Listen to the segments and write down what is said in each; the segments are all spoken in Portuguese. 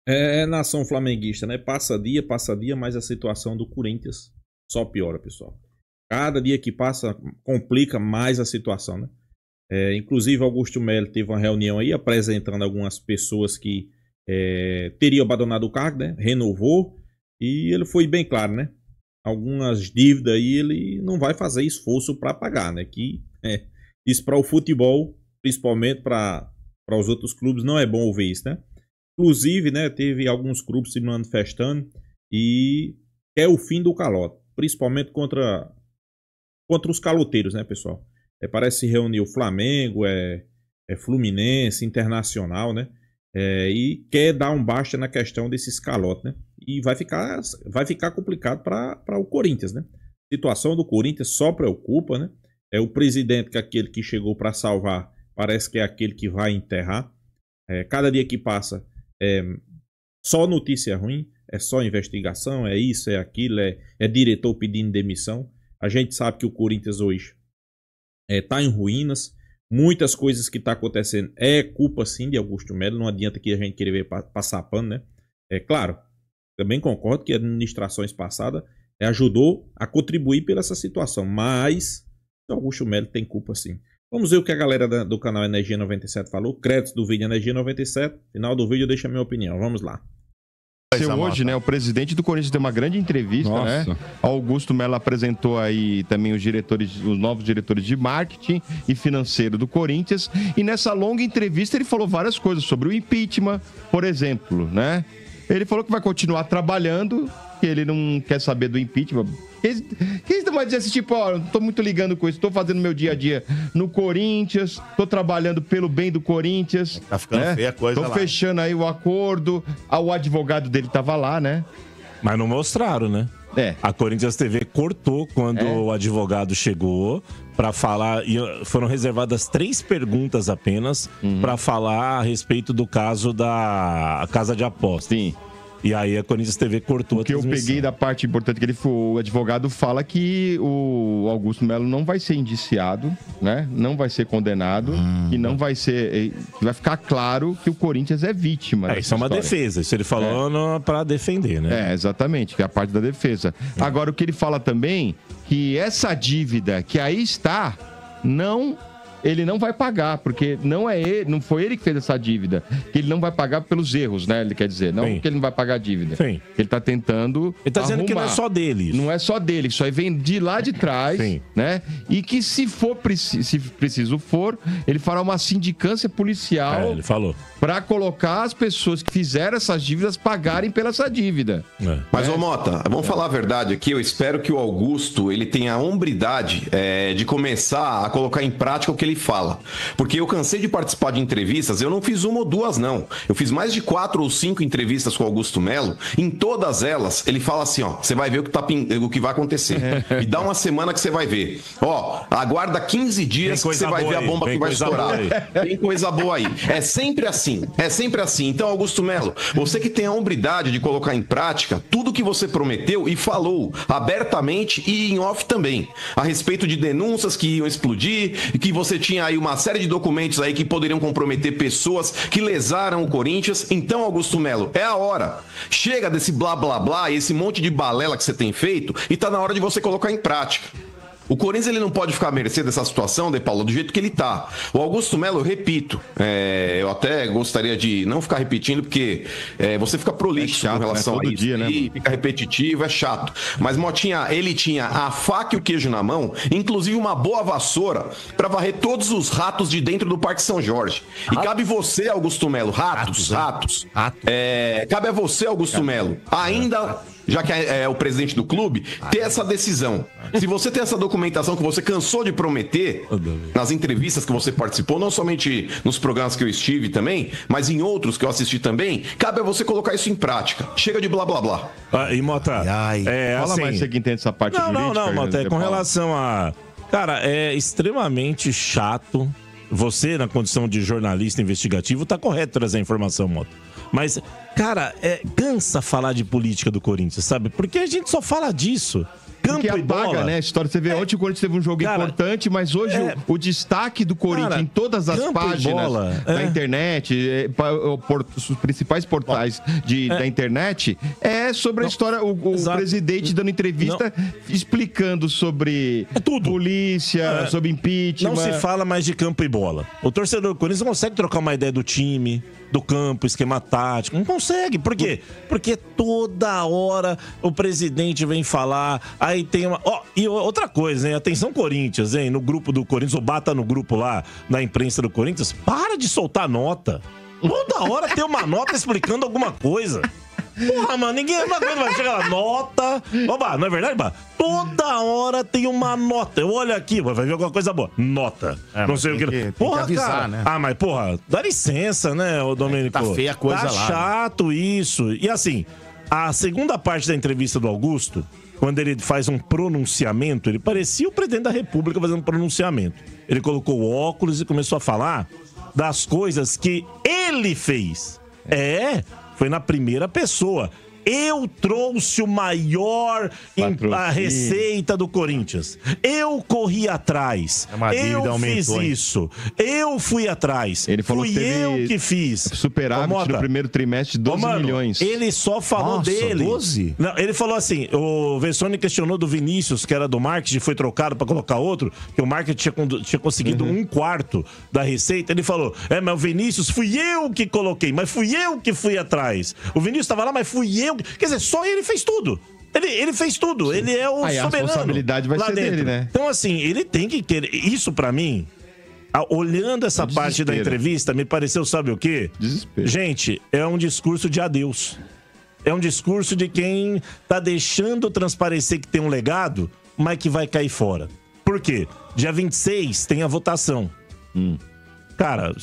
É nação flamenguista, né? Passa dia, mas a situação do Corinthians só piora, pessoal. Cada dia que passa, complica mais a situação, né? Inclusive, Augusto Melo teve uma reunião aí, apresentando algumas pessoas que teriam abandonado o cargo, né? Renovou, e ele foi bem claro, né? Algumas dívidas aí ele não vai fazer esforço para pagar, né? Isso para o futebol, principalmente para os outros clubes, não é bom ouvir isso, né? Inclusive, né, teve alguns clubes se manifestando e é o fim do calote, principalmente contra os caloteiros, né, pessoal? Parece se reunir o Flamengo, Fluminense, Internacional, né? E quer dar um basta na questão desses calotes, né? E vai ficar complicado para o Corinthians, né? A situação do Corinthians só preocupa, né? O presidente, que é aquele que chegou para salvar, parece que é aquele que vai enterrar. Cada dia que passa, só notícia ruim, é só investigação, é isso, é aquilo, é diretor pedindo demissão. A gente sabe que o Corinthians hoje está em ruínas. Muitas coisas que está acontecendo é culpa sim de Augusto Melo. Não adianta que a gente querer ver passar pano, né? Claro, também concordo que administrações passadas ajudou a contribuir pela essa situação, mas o Augusto Melo tem culpa sim. Vamos ver o que a galera do canal Energia 97 falou. Créditos do vídeo Energia 97. Final do vídeo eu deixo a minha opinião. Vamos lá. Hoje, né, o presidente do Corinthians deu uma grande entrevista, né? Augusto Melo apresentou aí também os novos diretores de marketing e financeiro do Corinthians. E nessa longa entrevista ele falou várias coisas sobre o impeachment, por exemplo, né? Ele falou que vai continuar trabalhando, que ele não quer saber do impeachment. Quem vai dizer assim, tipo, ó, não tô muito ligando com isso, tô fazendo meu dia a dia no Corinthians, tô trabalhando pelo bem do Corinthians. Tá ficando feia a coisa lá. Tô fechando aí o acordo. O advogado dele tava lá, né? Mas não mostraram, né? A Corinthians TV cortou quando o advogado chegou para falar. E foram reservadas 3 perguntas apenas para falar a respeito do caso da casa de aposta. Sim. E aí a Corinthians TV cortou a transmissão. O que eu peguei da parte importante que o advogado fala que o Augusto Melo não vai ser indiciado, né? Não vai ser condenado e não vai ser... Vai ficar claro que o Corinthians é vítima. Isso é uma defesa. Isso ele falou para defender, né? Exatamente, que é a parte da defesa. Agora, o que ele fala também, que essa dívida que aí está, ele não vai pagar, porque não foi ele que fez essa dívida, que ele não vai pagar pelos erros, né? Ele quer dizer, não que ele não vai pagar a dívida. Sim. Ele tá tentando Ele tá dizendo que não é só dele. Não é só dele, isso aí vem de lá de trás, né? E que se preciso for, ele fará uma sindicância policial ele falou. Para colocar as pessoas que fizeram essas dívidas pagarem pela essa dívida. Mas, ô Mota, vamos falar a verdade aqui. Eu espero que o Augusto ele tenha a hombridade de começar a colocar em prática o que ele fala. Porque eu cansei de participar de entrevistas, eu não fiz 1 ou 2, não. Eu fiz mais de 4 ou 5 entrevistas com o Augusto Melo. Em todas elas, ele fala assim, ó, você vai ver o que vai acontecer. E dá uma semana que você vai ver. Ó, aguarda 15 dias que você vai ver a bomba que vai estourar. Tem coisa boa aí. É sempre assim. É sempre assim. Então, Augusto Melo, você que tem a hombridade de colocar em prática tudo que você prometeu e falou abertamente e em off também, a respeito de denúncias que iam explodir e que você tinha aí uma série de documentos aí que poderiam comprometer pessoas que lesaram o Corinthians. Então, Augusto Melo, é a hora. Chega desse blá blá blá e esse monte de balela que você tem feito e tá na hora de você colocar em prática. O Corinthians ele não pode ficar à mercê dessa situação, De Paulo, do jeito que ele tá. O Augusto Melo, eu repito, eu até gostaria de não ficar repetindo, porque você fica prolixo com relação a isso. Dia, né? Fica repetitivo, é chato. Mas, Motinha, ele tinha a faca e o queijo na mão, inclusive uma boa vassoura, para varrer todos os ratos de dentro do Parque São Jorge. E cabe você, Augusto Melo, ratos. Cabe a você, Augusto Melo, ainda... já que é o presidente do clube, ter essa decisão. Se você tem essa documentação que você cansou de prometer nas entrevistas que você participou, não somente nos programas que eu estive também, mas em outros que eu assisti também, cabe a você colocar isso em prática. Chega de blá blá blá. E Mota, fala assim, mais você que entende essa parte jurídica. Não, Mota, com relação a... Cara, é extremamente chato. Você, na condição de jornalista investigativo, tá correto trazer a informação, Mota. Mas, cara, cansa falar de política do Corinthians, sabe? Porque a gente só fala disso. Porque apaga, né, a história. Você vê, ontem o Corinthians teve um jogo importante, mas hoje o destaque do Corinthians em todas as páginas da internet, os principais portais da internet, é sobre a história, o presidente dando entrevista explicando sobre polícia, sobre impeachment. Não se fala mais de campo e bola. O torcedor do Corinthians não consegue trocar uma ideia do time, do campo, esquema tático. Não consegue. Por quê? Porque toda hora o presidente vem falar, aí tem uma... e outra coisa, hein? Atenção Corinthians, hein? No grupo do Corinthians, ou bata no grupo lá, na imprensa do Corinthians, para de soltar nota. Toda hora tem uma nota explicando alguma coisa. Porra, mano, ninguém vai chegar lá, nota. Oba, não é verdade, Bá? Toda hora tem uma nota. Eu olho aqui, vai ver alguma coisa boa. Nota. Não sei o que. Porra, tem que avisar, cara. Né? Mas, porra, dá licença, né, ô Domênico? Tá feia a coisa lá. Tá chato isso. E assim, a segunda parte da entrevista do Augusto, quando ele faz um pronunciamento, ele parecia o presidente da República fazendo um pronunciamento. Ele colocou o óculos e começou a falar das coisas que ele fez. Foi na primeira pessoa. Eu trouxe o maior a receita do Corinthians. Eu corri atrás. Eu fiz isso. Eu fui atrás. Ele falou fui que eu que fiz. Superávit no primeiro trimestre de 12 milhões. Ele só falou dele. 12? Não, ele falou assim, o Vessone questionou do Vinícius, que era do marketing, foi trocado para colocar outro, que o marketing tinha conseguido 1/4 da receita. Ele falou, mas o Vinícius fui eu que coloquei, mas fui eu que fui atrás. O Vinícius estava lá, mas fui eu. Quer dizer, só ele fez tudo. Ele fez tudo. Sim. Ele é o soberano. A responsabilidade vai ser dele, né? Então, assim, ele tem que querer... Isso, pra mim, olhando essa parte da entrevista, me pareceu, sabe o quê? Desespero. Gente, é um discurso de adeus. É um discurso de quem tá deixando transparecer que tem um legado, mas que vai cair fora. Por quê? Dia 26 tem a votação. Cara,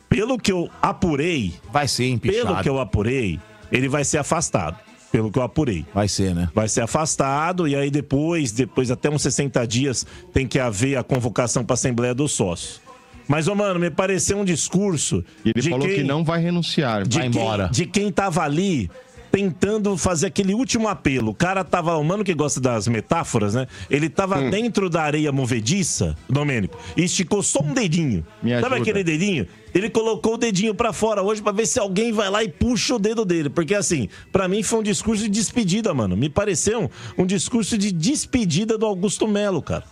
pelo que eu apurei... Vai ser empichado. Pelo que eu apurei... Ele vai ser afastado, pelo que eu apurei. Vai ser, né? Vai ser afastado e aí depois até uns 60 dias, tem que haver a convocação para a Assembleia dos Sócios. Mas, mano, me pareceu um discurso... E ele falou que não vai renunciar, vai embora. De quem tava ali tentando fazer aquele último apelo. O cara tava... O mano que gosta das metáforas, né? Ele tava dentro da areia movediça, Domênico, e esticou só um dedinho. Sabe aquele dedinho? Ele colocou o dedinho pra fora hoje pra ver se alguém vai lá e puxa o dedo dele. Porque, assim, pra mim foi um discurso de despedida, mano. Me pareceu um discurso de despedida do Augusto Melo, cara.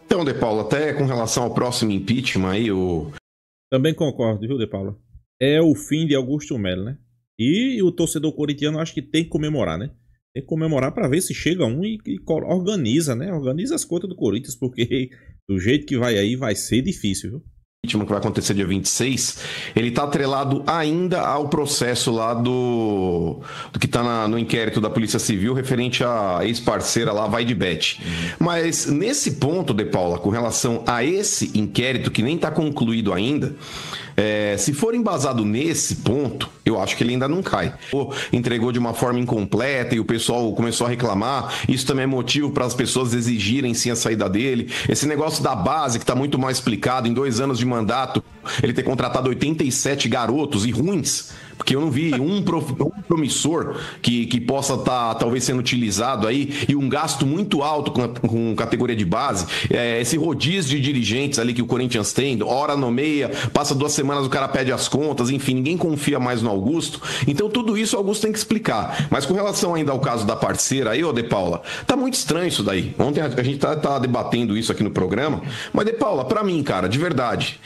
Então, De Paula, até com relação ao próximo impeachment aí, Também concordo, viu, De Paula? É o fim de Augusto Melo, né? E o torcedor corintiano acho que tem que comemorar, né? Tem que comemorar pra ver se chega um e organiza, né? Organiza as contas do Corinthians, porque do jeito que vai aí vai ser difícil, viu? Que vai acontecer dia 26, ele tá atrelado ainda ao processo lá do que tá no inquérito da Polícia Civil referente à ex-parceira lá, Vai de Bet. Mas nesse ponto, De Paula, com relação a esse inquérito que nem tá concluído ainda, se for embasado nesse ponto, eu acho que ele ainda não cai. Entregou de uma forma incompleta e o pessoal começou a reclamar. Isso também é motivo para as pessoas exigirem sim a saída dele. Esse negócio da base, que está muito mal explicado, em 2 anos de mandato, ele ter contratado 87 garotos e ruins, porque eu não vi um promissor que possa estar talvez sendo utilizado aí, e um gasto muito alto com categoria de base. Esse rodízio de dirigentes ali que o Corinthians tem, hora nomeia, passa 2 semanas o cara pede as contas, enfim, ninguém confia mais no Augusto. Então tudo isso o Augusto tem que explicar. Mas com relação ainda ao caso da parceira aí, De Paula, tá muito estranho isso daí. Ontem a gente tá debatendo isso aqui no programa, mas De Paula, pra mim, cara, de verdade,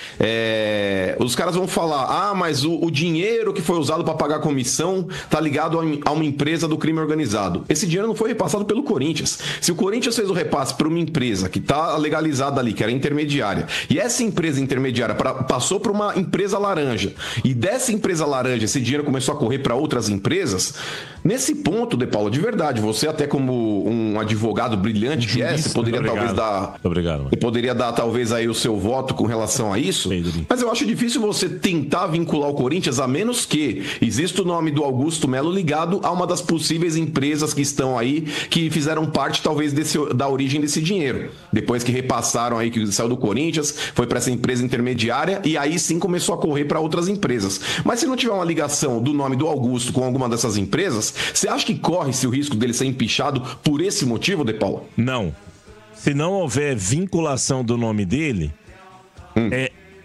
os caras vão falar, mas o dinheiro que foi usado para pagar a comissão tá ligado a uma empresa do crime organizado. Esse dinheiro não foi repassado pelo Corinthians. Se o Corinthians fez o repasse para uma empresa que tá legalizada ali, que era intermediária, e essa empresa intermediária passou para uma empresa laranja, e dessa empresa laranja esse dinheiro começou a correr para outras empresas, nesse ponto, De Paula, de verdade, você até como um advogado brilhante que você poderia talvez dar... Obrigado. Você poderia dar talvez aí o seu voto com relação a isso, mas eu acho difícil você tentar vincular o Corinthians, a menos que que existe o nome do Augusto Melo ligado a uma das possíveis empresas que estão aí, que fizeram parte, talvez, da origem desse dinheiro. Depois que repassaram aí, que saiu do Corinthians, foi para essa empresa intermediária e aí sim começou a correr para outras empresas. Mas se não tiver uma ligação do nome do Augusto com alguma dessas empresas, você acha que corre-se o risco dele ser empichado por esse motivo, De Paula? Não. Se não houver vinculação do nome dele,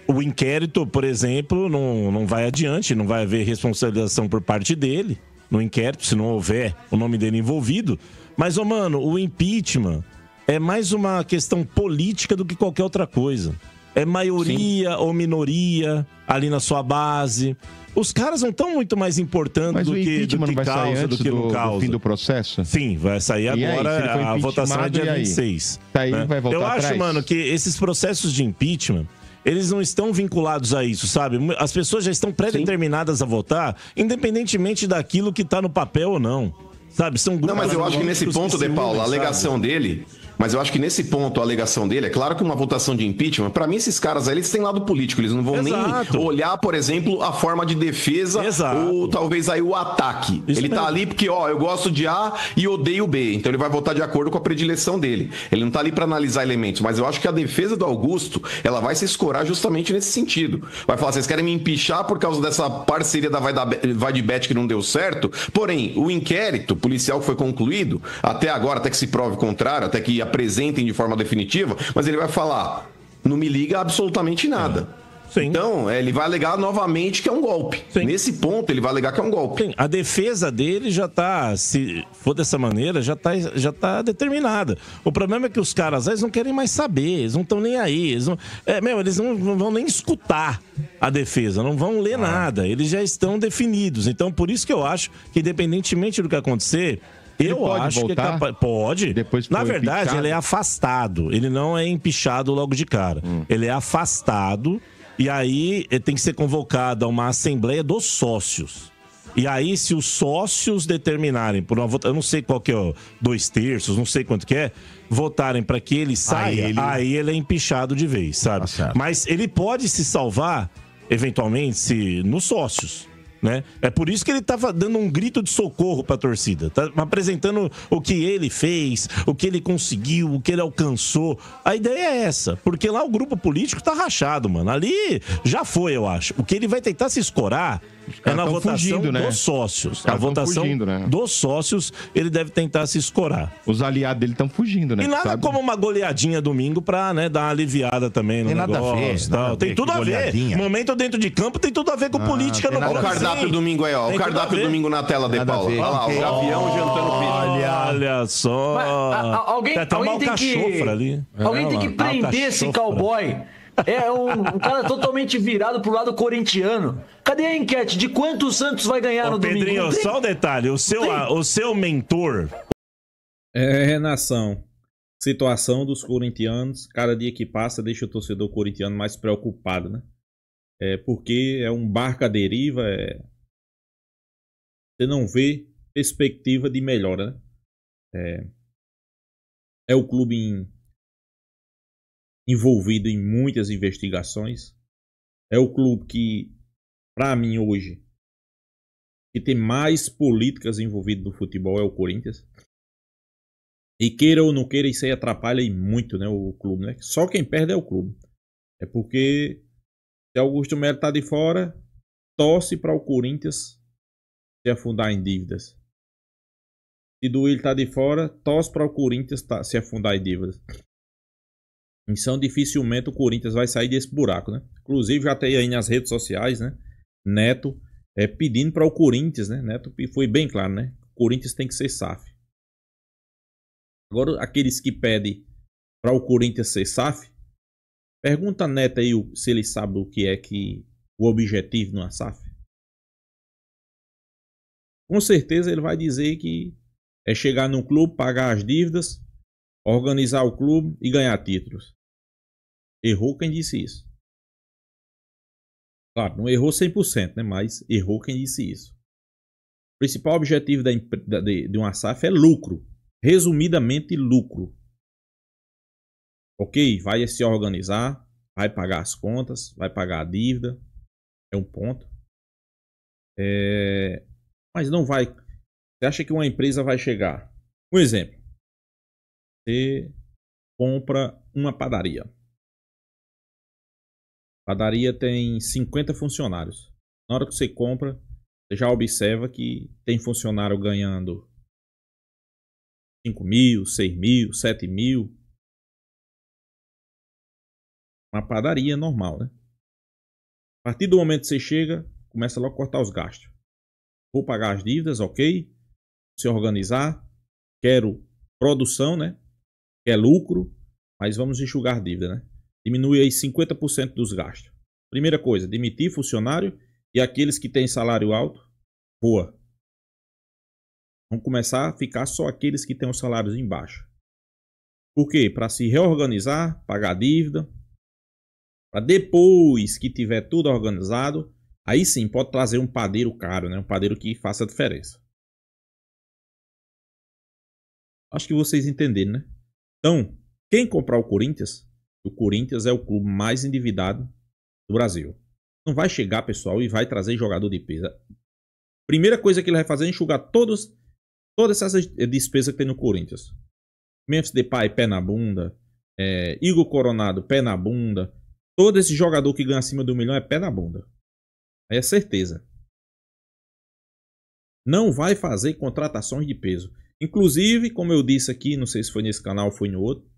o inquérito, por exemplo, não vai adiante, não vai haver responsabilização por parte dele no inquérito, se não houver o nome dele envolvido. Mas, mano, o impeachment é mais uma questão política do que qualquer outra coisa. É maioria ou minoria ali na sua base. Os caras não estão muito mais importando do que causa, do que não causa. Do fim do processo? Sim, vai sair agora, a votação é dia 26. Daí vai voltar Eu acho, atrás. mano, que esses processos de impeachment, eles não estão vinculados a isso, sabe? As pessoas já estão pré-determinadas a votar, independentemente daquilo que tá no papel ou não. Sabe? São grupos. Não, mas eu acho que nesse ponto, De Paula, a alegação dele... Mas eu acho que nesse ponto, a alegação dele, é claro que uma votação de impeachment, pra mim esses caras aí, eles têm lado político, eles não vão nem olhar, por exemplo, a forma de defesa ou talvez aí o ataque. Isso ele mesmo. Tá ali porque, eu gosto de A e odeio B, então ele vai votar de acordo com a predileção dele. Ele não tá ali pra analisar elementos, mas eu acho que a defesa do Augusto, ela vai se escorar justamente nesse sentido. Vai falar, vocês querem me empichar por causa dessa parceria da Vai de Bet que não deu certo, porém, o inquérito policial que foi concluído, até agora, até que se prove o contrário, até que apresentem de forma definitiva, mas ele vai falar, não me liga absolutamente nada. Sim. Então, ele vai alegar novamente que é um golpe. Sim. Nesse ponto, ele vai alegar que é um golpe. Sim. A defesa dele já tá, se for dessa maneira, já tá determinada. O problema é que os caras, eles não querem mais saber, eles não estão nem aí. Eles não vão nem escutar a defesa, não vão ler nada. Eles já estão definidos. Então, por isso que eu acho que, independentemente do que acontecer, eu acho voltar, que é capaz. Pode. Na verdade, empichado. Ele é afastado. Ele não é empichado logo de cara. Ele é afastado e aí tem que ser convocada uma assembleia dos sócios. E aí, se os sócios determinarem por uma votação, eu não sei qual que é, 2/3, não sei quanto que é, votarem para que ele saia, aí ele é empichado de vez, sabe? Mas ele pode se salvar, eventualmente, nos sócios. Né? É por isso que ele tava dando um grito de socorro pra torcida, tá apresentando o que ele fez, o que ele conseguiu, o que ele alcançou. A ideia é essa, porque lá o grupo político tá rachado, mano. Ali já foi, eu acho. O que ele vai tentar se escorar é na votação dos sócios. A votação dos sócios, ele deve tentar se escorar. Os aliados dele estão fugindo, né? E nada como uma goleadinha domingo pra, né, dar uma aliviada também no negócio. Tem tudo a ver. Momento dentro de campo tem tudo a ver com política no Brasil. Olha o cardápio domingo aí, ó. O cardápio domingo na tela, De Paula. Olha lá, o Gavião jantando pizza. Olha só. Alguém tem que prender esse cowboy. É um cara totalmente virado pro lado corintiano. Cadê a enquete de quanto o Santos vai ganhar no domingo? Pedrinho, só um detalhe. O seu mentor... Nação. Situação dos corintianos. Cada dia que passa deixa o torcedor corintiano mais preocupado, né? Porque é um barco à deriva. Você não vê perspectiva de melhora, né? É o clube envolvido em muitas investigações. É o clube que, para mim hoje, que tem mais políticas envolvidas no futebol é o Corinthians. E queira ou não queira, isso aí atrapalha muito, né, o clube, né? Só quem perde é o clube. É porque se Augusto Melo tá de fora, torce para o Corinthians se afundar em dívidas. Se Duílio tá de fora, torce para o Corinthians se afundar em dívidas. Então, dificilmente o Corinthians vai sair desse buraco, né? Inclusive, já tem aí nas redes sociais, né? Neto pedindo para o Corinthians, né? Neto foi bem claro, né? O Corinthians tem que ser SAF. Agora, aqueles que pedem para o Corinthians ser SAF, pergunta a Neto aí se ele sabe o que é que o objetivo não é SAF. Com certeza ele vai dizer que é chegar no clube, pagar as dívidas, organizar o clube e ganhar títulos. Errou quem disse isso. Claro, não errou 100%, né? Mas errou quem disse isso. O principal objetivo de uma SAF é lucro. Resumidamente, lucro. Ok, vai se organizar, vai pagar as contas, vai pagar a dívida. É um ponto. Mas não vai. Você acha que uma empresa vai chegar? Um exemplo. Você compra uma padaria. A padaria tem 50 funcionários. Na hora que você compra, você já observa que tem funcionário ganhando 5 mil, 6 mil, 7 mil. Uma padaria normal, né? A partir do momento que você chega, começa logo a cortar os gastos. Vou pagar as dívidas, ok. Se organizar. Quero produção, né? Quer lucro. Mas vamos enxugar dívida, né? Diminui aí 50% dos gastos. Primeira coisa, demitir funcionário. E aqueles que têm salário alto, boa. Vamos começar a ficar só aqueles que têm os salários embaixo. Por quê? Para se reorganizar, pagar dívida. Para depois que tiver tudo organizado, aí sim pode trazer um padeiro caro, né? Um padeiro que faça a diferença. Acho que vocês entenderam, né? Então, quem comprar o Corinthians é o clube mais endividado do Brasil. Não vai chegar, pessoal, e vai trazer jogador de peso. Primeira coisa que ele vai fazer é enxugar todas essas despesas que tem no Corinthians. Memphis Depay, pé na bunda. Igor Coronado, pé na bunda. Todo esse jogador que ganha acima do 1 milhão é pé na bunda. Aí é certeza. Não vai fazer contratações de peso. Inclusive, como eu disse aqui, não sei se foi nesse canal ou foi no outro.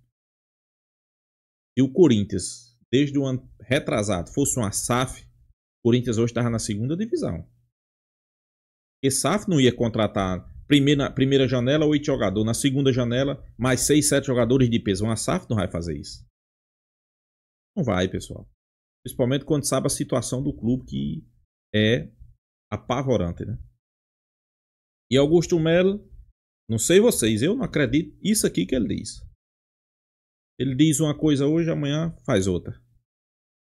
Se o Corinthians, desde o ano retrasado, fosse uma SAF, o Corinthians hoje estava na 2ª divisão. Porque SAF não ia contratar primeira janela 8 jogadores, na 2ª janela mais 6, 7 jogadores de peso. Uma SAF não vai fazer isso. Não vai, pessoal. Principalmente quando sabe a situação do clube, que é apavorante, né? E Augusto Melo, não sei vocês, eu não acredito isso aqui que ele diz. Ele diz uma coisa hoje, amanhã faz outra.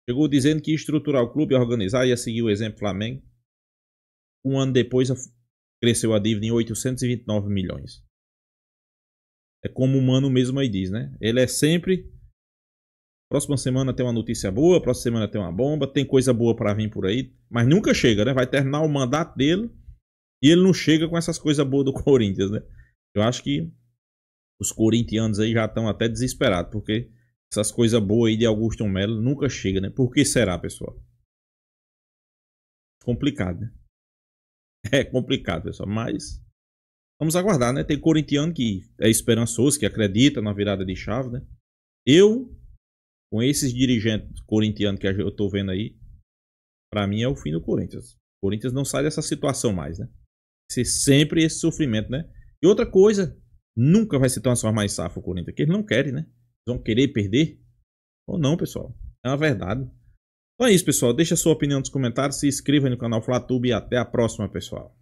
Chegou dizendo que ia estruturar o clube, ia organizar, ia seguir o exemplo Flamengo. Um ano depois cresceu a dívida em 829 milhões. É como o Mano mesmo aí diz, né? Ele é sempre... Próxima semana tem uma notícia boa, próxima semana tem uma bomba, tem coisa boa para vir por aí, mas nunca chega, né? Vai terminar o mandato dele e ele não chega com essas coisas boas do Corinthians, né? Eu acho que os corintianos aí já estão até desesperados, porque essas coisas boas aí de Augusto Melo nunca chega, né? Por que será, pessoal? Complicado, né? É complicado, pessoal, mas vamos aguardar, né? Tem corintiano que é esperançoso, que acredita na virada de chave, né? Eu, com esses dirigentes corintianos que eu tô vendo aí, pra mim é o fim do Corinthians. O Corinthians não sai dessa situação mais, né? Ser sempre esse sofrimento, né? E outra coisa, nunca vai se transformar em SAF o Corinthians, porque eles não querem, né? Eles vão querer perder ou não, pessoal. É uma verdade. Então é isso, pessoal. Deixa a sua opinião nos comentários, se inscreva aí no canal FlaTube e até a próxima, pessoal.